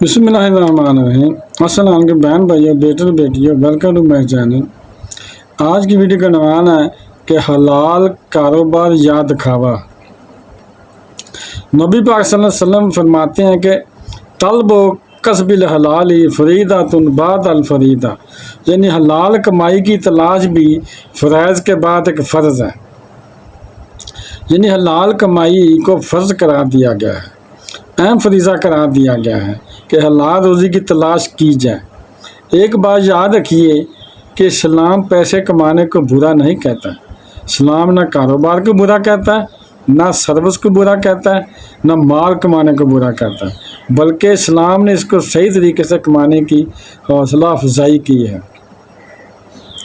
بسم اللہ الرحمن الرحیم۔ السلام علیکم بہن بھائیوں، بیٹے بیٹیوں، ویلکم ٹو مائی چینل۔ آج کی ویڈیو کا عنوان ہے کہ حلال کاروبار یا دکھاوا۔ نبی پاک صلی اللہ علیہ وسلم فرماتے ہیں کہ طلب و کسب الحلال فریضۃ بعد الفریضہ، یعنی حلال کمائی کی تلاش بھی فرائض کے بعد ایک فرض ہے، یعنی حلال کمائی کو فرض قرار دیا گیا ہے، اہم فریضہ قرار دیا گیا ہے کہ حلال روزی کی تلاش کی جائے۔ ایک بات یاد رکھیے کہ اسلام پیسے کمانے کو برا نہیں کہتا، اسلام نہ کاروبار کو برا کہتا ہے، نہ سروس کو برا کہتا ہے، نہ مال کمانے کو برا کہتا ہے، بلکہ اسلام نے اس کو صحیح طریقے سے کمانے کی حوصلہ افزائی کی ہے،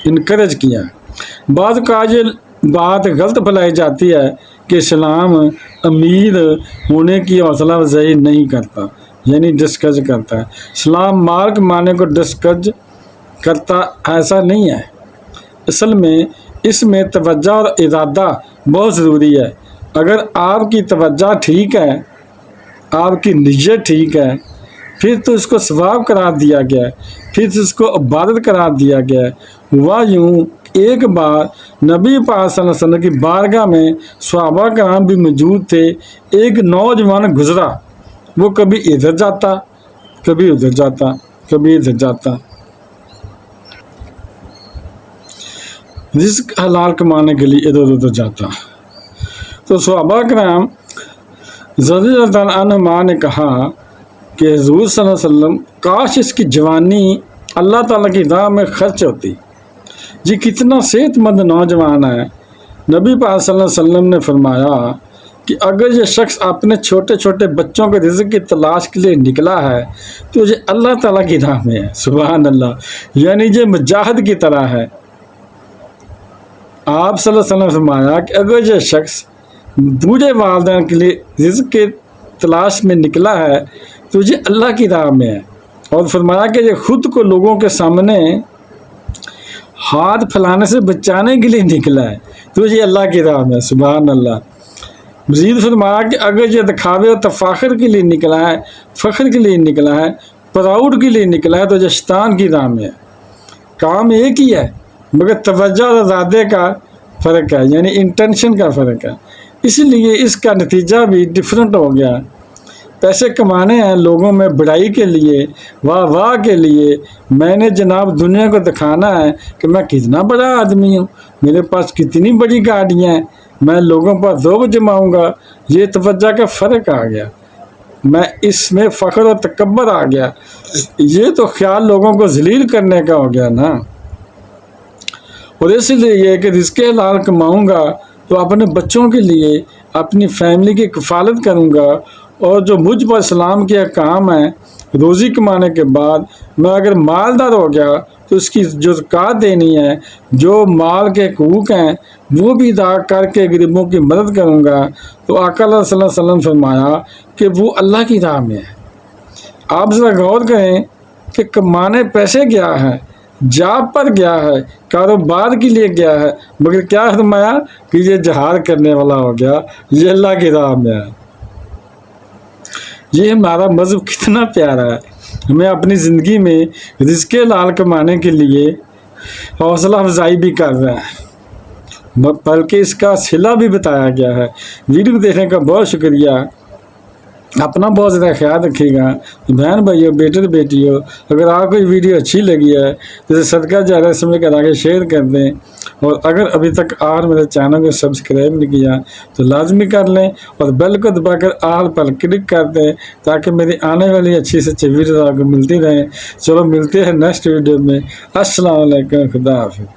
انکریج کیا ہے۔ بعض کا یہ بات غلط پھیلائی جاتی ہے کہ اسلام امیر ہونے کی حوصلہ افزائی نہیں کرتا، یعنی ڈسکریج کرتا ہے۔ اسلام مال کمانے کو ڈسکریج کرتا ایسا نہیں ہے۔ اصل میں اس میں توجہ اور ارادہ بہت ضروری ہے۔ اگر آپ کی توجہ ٹھیک ہے، آپ کی نیت ٹھیک ہے، پھر تو اس کو ثواب قرار دیا گیا ہے، پھر اس کو عبادت قرار دیا گیا ہے۔ ہوا یوں، ایک بار نبی پاک صلی اللہ علیہ وسلم کی بارگاہ میں صحابہ کرام بھی موجود تھے۔ ایک نوجوان گزرا، وہ کبھی ادھر جاتا، کبھی ادھر جاتا، کبھی ادھر جاتا، رزق حلال کمانے کے لیے ادھر ادھر جاتا۔ تو صحابہ کرام رضی اللہ تعالیٰ عنہما نے کہا کہ حضور صلی اللہ علیہ وسلم کاش اس کی جوانی اللہ تعالیٰ کی راہ میں خرچ ہوتی، یہ کتنا صحت مند نوجوان ہے۔ نبی پاک صلی اللہ علیہ وسلم نے فرمایا کہ اگر یہ شخص اپنے چھوٹے چھوٹے بچوں کے رزق کی تلاش کے لیے نکلا ہے تو یہ اللہ تعالیٰ کی راہ میں ہے، سبحان اللہ، یعنی یہ مجاہد کی طرح ہے۔ آپ صلی اللہ علیہ وسلم نے فرمایا کہ اگر یہ شخص بوڑھے والدین کے لیے رزق کی تلاش میں نکلا ہے تو یہ اللہ کی راہ میں ہے، اور فرمایا کہ یہ خود کو لوگوں کے سامنے ہاتھ پھیلانے سے بچانے کے لیے نکلا ہے تو یہ اللہ کی راہ میں ہے، سبحان اللہ۔ مزید فرمایا کہ اگر یہ دکھاوے اور تفاخر کے لیے نکلا ہے، فخر کے لیے نکلا ہے، پراؤڈ کے لیے نکلا ہے تو یہ شیطان کی راہ میں ہے۔ کام ایک ہی ہے مگر توجہ اور ارادے کا فرق ہے، یعنی انٹینشن کا فرق ہے، اس لیے اس کا نتیجہ بھی ڈفرینٹ ہو گیا۔ پیسے کمانے ہیں لوگوں میں بڑائی کے لیے، واہ واہ کے لیے، میں نے جناب دنیا کو دکھانا ہے کہ میں کتنا بڑا آدمی ہوں، میرے پاس کتنی بڑی گاڑیاں ہیں، میں لوگوں پر ذوق جماؤں گا، یہ توجہ کا فرق آ گیا، میں اس میں فخر و تکبر آ گیا، یہ تو خیال لوگوں کو ذلیل کرنے کا ہو گیا نا۔ اور اس لیے یہ کہ رزق حلال کماؤں گا تو اپنے بچوں کے لیے، اپنی فیملی کی کفالت کروں گا، اور جو مجھ پر اسلام کے احکام ہیں روزی کمانے کے بعد، میں اگر مالدار ہو گیا تو اس کی جو زکوٰۃ دینی ہے، جو مال کے حقوق ہیں وہ بھی ادا کر کے غریبوں کی مدد کروں گا، تو آقا صلی اللہ علیہ وسلم فرمایا کہ وہ اللہ کی راہ میں ہے۔ آپ ذرا غور کریں کہ کمانے پیسے گیا ہے، جاب پر گیا ہے، کاروبار کے لیے گیا ہے، مگر کیا فرمایا کہ یہ جہاد کرنے والا ہو گیا، یہ اللہ کی راہ میں ہے۔ یہ ہمارا مذہب کتنا پیارا ہے، ہمیں اپنی زندگی میں رزق حلال کمانے کے لیے حوصلہ افزائی بھی کر رہا ہے، بلکہ اس کا صلہ بھی بتایا گیا ہے۔ ویڈیو دیکھنے کا بہت شکریہ، اپنا بہت زیادہ خیال رکھیے گا۔ بہن بھائیوں، بیٹے بیٹیوں، اگر آپ کو یہ ویڈیو اچھی لگی ہے تو اسے صدقہ جاریہ سمجھ کر آگے شیئر کر دیں، اور اگر ابھی تک آپ میرے چینل کو سبسکرائب نہیں کیا تو لازمی کر لیں، اور بیل کو دبا کر آل پر کلک کر دیں تاکہ میری آنے والی اچھی سے اچھی ویڈیو آپ کو ملتی رہیں۔ چلو ملتے ہیں نیکسٹ ویڈیو میں۔ السلام علیکم، خدا حافظ۔